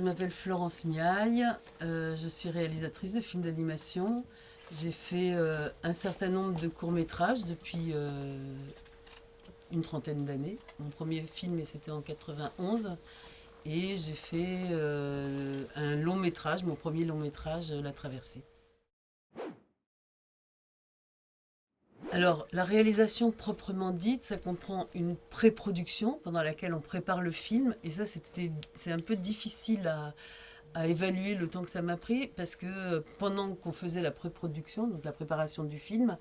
je m'appelle Florence Miaille, je suis réalisatrice de films d'animation. J'ai fait un certain nombre de courts-métrages depuis une trentaine d'années. Mon premier film, c'était en 91. Et j'ai fait un long-métrage, mon premier long-métrage, La Traversée. Alors, la réalisation proprement dite, ça comprend une pré-production pendant laquelle on prépare le film. Et ça, c'est un peu difficile à évaluer le temps que ça m'a pris parce que pendant qu'on faisait la pré-production, donc la préparation du film,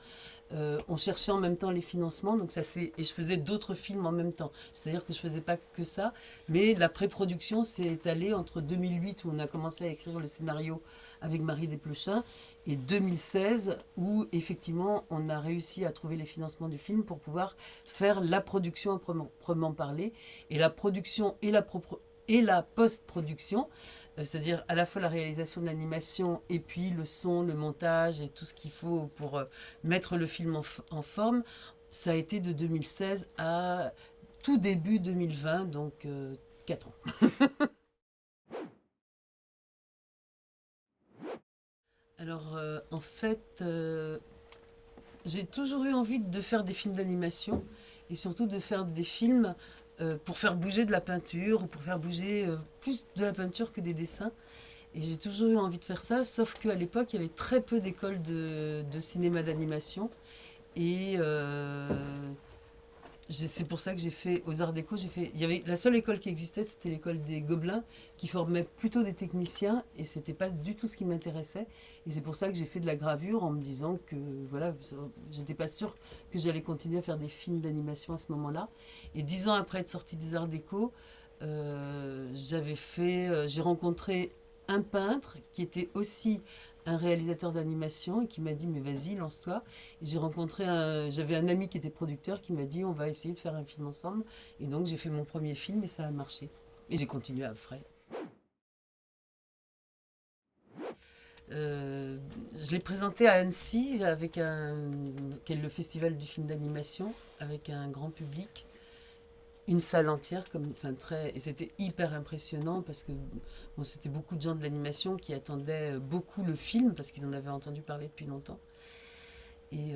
on cherchait en même temps les financements, donc et je faisais d'autres films en même temps. C'est-à-dire que je faisais pas que ça, mais la pré-production s'est étalée entre 2008 où on a commencé à écrire le scénario avec Marie Desplechin et 2016 où effectivement on a réussi à trouver les financements du film pour pouvoir faire la production à proprement parler, et la production et la post-production, c'est-à-dire à la fois la réalisation de l'animation et puis le son, le montage et tout ce qu'il faut pour mettre le film en forme. Ça a été de 2016 à tout début 2020, donc 4 ans. Alors en fait, j'ai toujours eu envie de faire des films d'animation et surtout de faire des films pour faire bouger de la peinture ou pour faire bouger plus de la peinture que des dessins. Et j'ai toujours eu envie de faire ça, sauf qu'à l'époque, il y avait très peu d'écoles de cinéma d'animation. Et c'est pour ça que j'ai fait aux Arts Déco. Il y avait la seule école qui existait, c'était l'école des Gobelins, qui formait plutôt des techniciens, et c'était pas du tout ce qui m'intéressait. Et c'est pour ça que j'ai fait de la gravure en me disant que voilà, j'étais pas sûre que j'allais continuer à faire des films d'animation à ce moment-là. Et 10 ans après être sortie des Arts Déco, j'ai rencontré un peintre qui était aussi un réalisateur d'animation et qui m'a dit mais vas-y lance-toi. J'avais un ami qui était producteur qui m'a dit on va essayer de faire un film ensemble, et donc j'ai fait mon premier film et ça a marché et j'ai continué après. Je l'ai présenté à Annecy qui est le festival du film d'animation avec un grand public, une salle entière, et c'était hyper impressionnant parce que bon, c'était beaucoup de gens de l'animation qui attendaient beaucoup le film parce qu'ils en avaient entendu parler depuis longtemps. Et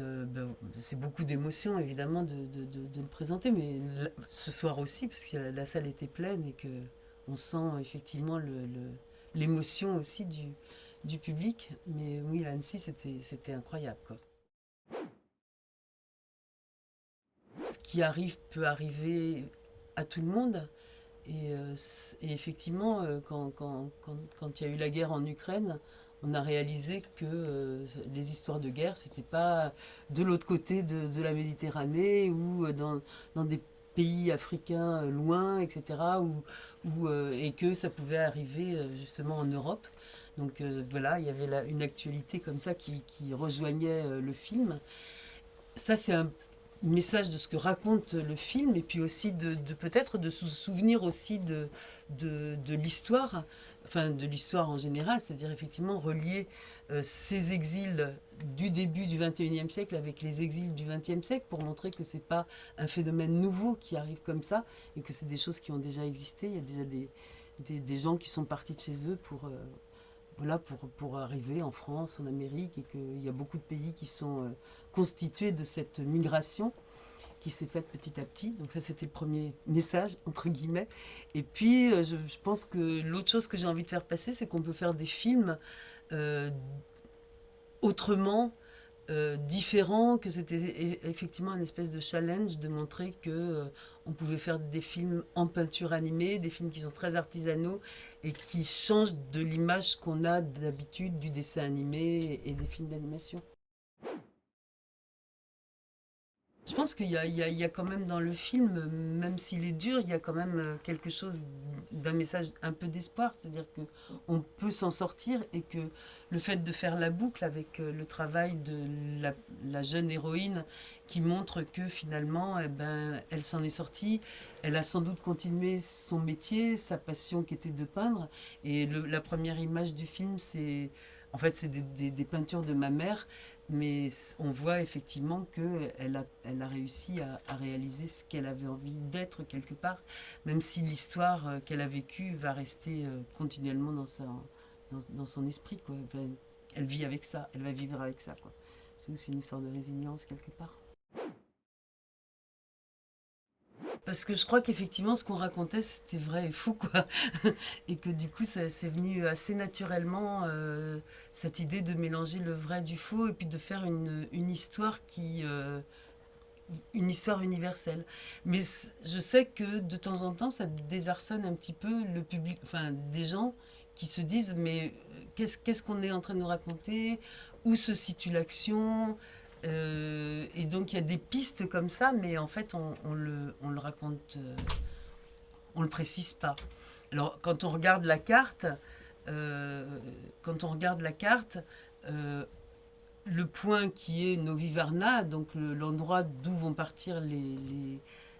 c'est beaucoup d'émotions évidemment de le présenter, mais ce soir aussi parce que la salle était pleine et que on sent effectivement l'émotion aussi du public. Mais oui, à Annecy, c'était incroyable, quoi. Ce qui arrive peut arriver à tout le monde. Et effectivement, quand il y a eu la guerre en Ukraine, on a réalisé que les histoires de guerre, c'était pas de l'autre côté de la Méditerranée ou dans des pays africains loin, etc., et que ça pouvait arriver justement en Europe. Donc voilà, il y avait une actualité comme ça qui rejoignait le film. Ça, c'est un message de ce que raconte le film, et puis aussi peut-être de se souvenir aussi de l'histoire, enfin de l'histoire en général, c'est-à-dire effectivement relier ces exils du début du XXIe siècle avec les exils du XXe siècle pour montrer que c'est pas un phénomène nouveau qui arrive comme ça et que c'est des choses qui ont déjà existé. Il y a déjà des gens qui sont partis de chez eux voilà, pour arriver en France, en Amérique, et qu'il y a beaucoup de pays qui sont constitués de cette migration qui s'est faite petit à petit. Donc ça, c'était le premier message, entre guillemets. Et puis, je pense que l'autre chose que j'ai envie de faire passer, c'est qu'on peut faire des films euh, autrement, différents, que c'était effectivement un espèce de challenge de montrer que on pouvait faire des films en peinture animée, des films qui sont très artisanaux et qui changent de l'image qu'on a d'habitude du dessin animé et des films d'animation. Je pense qu'il y a quand même dans le film, même s'il est dur, il y a quand même quelque chose d'un message un peu d'espoir, c'est-à-dire que on peut s'en sortir et que le fait de faire la boucle avec le travail de la jeune héroïne qui montre que finalement, eh ben, elle s'en est sortie, elle a sans doute continué son métier, sa passion qui était de peindre, et la première image du film, c'est en fait c'est des peintures de ma mère. Mais on voit effectivement qu'elle a réussi à réaliser ce qu'elle avait envie d'être quelque part, même si l'histoire qu'elle a vécue va rester continuellement dans son esprit, quoi. Elle vit avec ça, elle va vivre avec ça, quoi. C'est aussi une histoire de résilience quelque part. Parce que je crois qu'effectivement, ce qu'on racontait, c'était vrai et faux, quoi. Et que du coup, ça c'est venu assez naturellement, cette idée de mélanger le vrai du faux et puis de faire une histoire une histoire universelle. Mais je sais que de temps en temps, ça désarçonne un petit peu le public, enfin, des gens qui se disent, mais qu'est-ce qu'on est en train de nous raconter? Où se situe l'action? Et donc il y a des pistes comme ça, mais en fait on le raconte, on le précise pas. Alors quand on regarde la carte, euh, quand on regarde la carte, euh, le point qui est Novi Varna, donc l'endroit d'où vont partir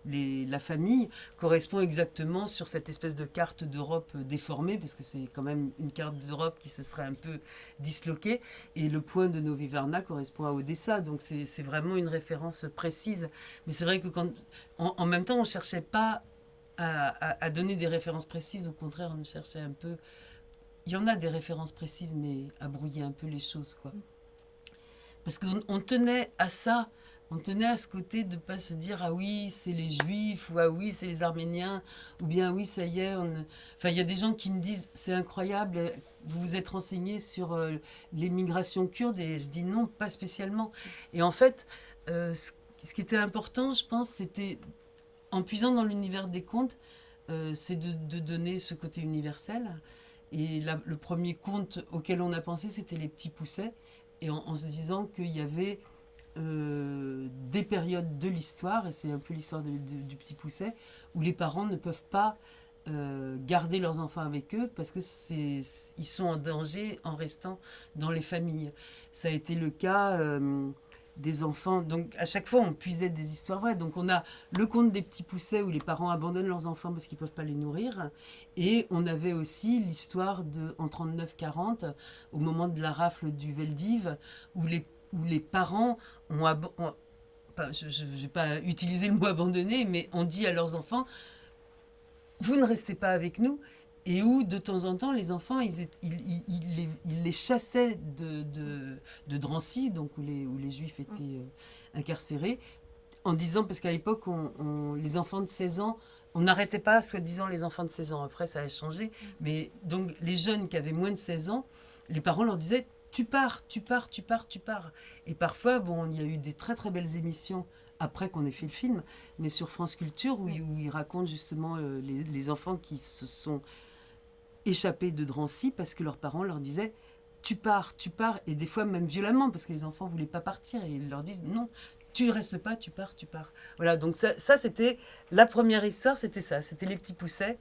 la famille, correspond exactement sur cette espèce de carte d'Europe déformée, parce que c'est quand même une carte d'Europe qui se serait un peu disloquée, et le point de Novi Varna correspond à Odessa, donc c'est vraiment une référence précise. Mais c'est vrai que en même temps, on ne cherchait pas à donner des références précises, au contraire, on cherchait un peu... Il y en a des références précises, mais à brouiller un peu les choses, quoi. Parce qu'on tenait à ça, on tenait à ce côté de ne pas se dire ah oui, c'est les Juifs, ou ah oui, c'est les Arméniens, ou bien oui, ça y est. Enfin, il y a des gens qui me disent c'est incroyable, vous vous êtes renseigné sur les migrations kurdes, et je dis non, pas spécialement. Et en fait, ce qui était important, je pense, c'était en puisant dans l'univers des contes, c'est de donner ce côté universel. Et le premier conte auquel on a pensé, c'était Les Petits Poucets, et en se disant qu'il y avait des périodes de l'histoire, et c'est un peu l'histoire du Petit Pousset, où les parents ne peuvent pas garder leurs enfants avec eux parce que ils sont en danger en restant dans les familles. Ça a été le cas des enfants. Donc à chaque fois, on puisait des histoires vraies. Donc on a le conte des Petits Poussets où les parents abandonnent leurs enfants parce qu'ils ne peuvent pas les nourrir. Et on avait aussi l'histoire en 39-40, au moment de la rafle du Veldiv, où les parents je ne vais pas utiliser le mot abandonné, mais on dit à leurs enfants, vous ne restez pas avec nous, et où de temps en temps les enfants ils les chassaient de Drancy, donc où les juifs étaient incarcérés, en disant, parce qu'à l'époque les enfants de 16 ans, on n'arrêtait pas soi-disant les enfants de 16 ans, après ça a changé, mais donc les jeunes qui avaient moins de 16 ans, les parents leur disaient tu pars, tu pars, tu pars, tu pars. Et parfois, bon, il y a eu des très très belles émissions après qu'on ait fait le film, mais sur France Culture, où ils racontent justement les enfants qui se sont échappés de Drancy parce que leurs parents leur disaient tu pars, et des fois même violemment, parce que les enfants ne voulaient pas partir, et ils leur disent non, tu restes pas, tu pars, tu pars. Voilà, donc ça c'était la première histoire, c'était ça, c'était Les Petits Poucets.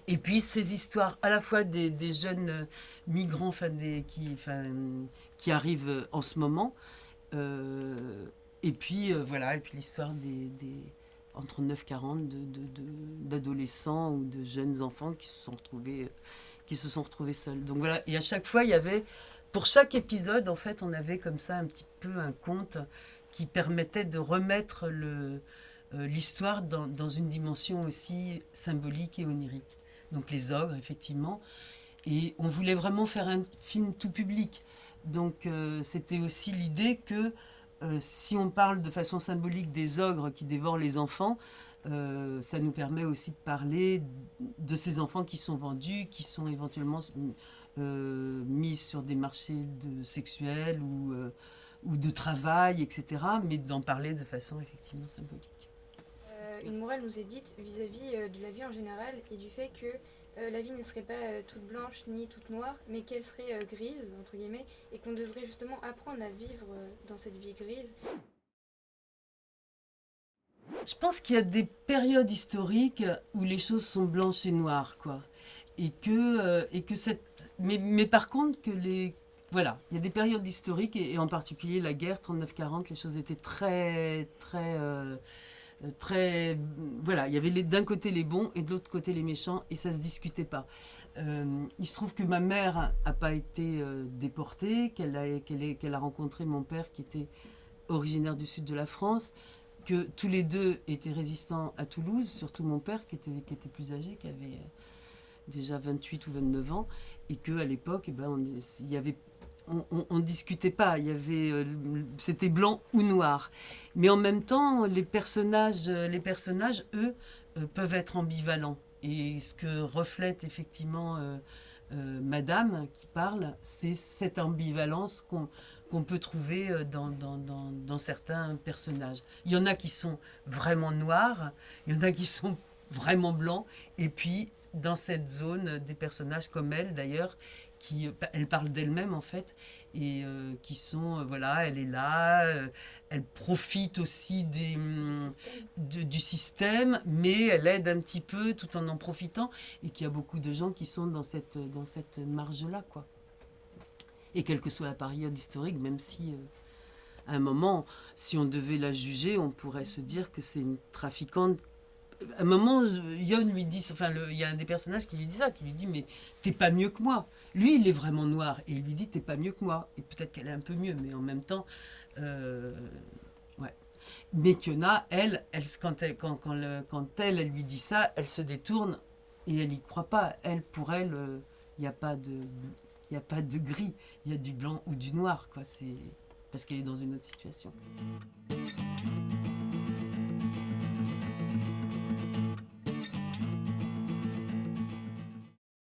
Et puis ces histoires à la fois des jeunes migrants qui arrivent en ce moment, et puis voilà, et puis l'histoire entre 9-40 d'adolescents ou de jeunes enfants qui se sont retrouvés seuls. Donc voilà, et à chaque fois il y avait, pour chaque épisode en fait, on avait comme ça un petit peu un conte qui permettait de remettre l'histoire dans une dimension aussi symbolique et onirique. Donc les ogres, effectivement. Et on voulait vraiment faire un film tout public. Donc c'était aussi l'idée que si on parle de façon symbolique des ogres qui dévorent les enfants, ça nous permet aussi de parler de ces enfants qui sont vendus, qui sont éventuellement mis sur des marchés sexuels ou de travail, etc. Mais d'en parler de façon effectivement symbolique. Une morale nous est dite vis-à-vis de la vie en général et du fait que la vie ne serait pas toute blanche ni toute noire, mais qu'elle serait grise, entre guillemets, et qu'on devrait justement apprendre à vivre dans cette vie grise. Je pense qu'il y a des périodes historiques où les choses sont blanches et noires, quoi. Et que cette... mais par contre, voilà, il y a des périodes historiques, et en particulier la guerre 39-40, les choses étaient très, très très, voilà, il y avait d'un côté les bons et de l'autre côté les méchants, et ça se discutait pas. Il se trouve que ma mère a pas été déportée, qu'elle a rencontré mon père qui était originaire du sud de la France, que tous les deux étaient résistants à Toulouse, surtout mon père qui était plus âgé, qui avait déjà 28 ou 29 ans, et qu'à l'époque, il y avait on discutait pas, c'était blanc ou noir. Mais en même temps, les personnages, eux, peuvent être ambivalents. Et ce que reflète effectivement Madame qui parle, c'est cette ambivalence qu'on peut trouver dans certains personnages. Il y en a qui sont vraiment noirs, il y en a qui sont vraiment blancs, et puis dans cette zone, des personnages comme elle d'ailleurs, elle parle d'elle-même en fait, et qui sont, voilà, elle est là, elle profite aussi du système, mais elle aide un petit peu tout en profitant, et qu'il y a beaucoup de gens qui sont dans cette marge-là, quoi. Et quelle que soit la période historique, même si à un moment, si on devait la juger, on pourrait se dire que c'est une trafiquante. À un moment, Yon lui dit, enfin, il y a un des personnages qui lui dit ça, qui lui dit, mais t'es pas mieux que moi. Lui, il est vraiment noir, et il lui dit, t'es pas mieux que moi. Et peut-être qu'elle est un peu mieux, mais en même temps, ouais. Mais Kiona, quand elle lui dit ça, elle se détourne et elle y croit pas. Pour elle, il n'y a pas de gris, il y a du blanc ou du noir, quoi. C'est parce qu'elle est dans une autre situation.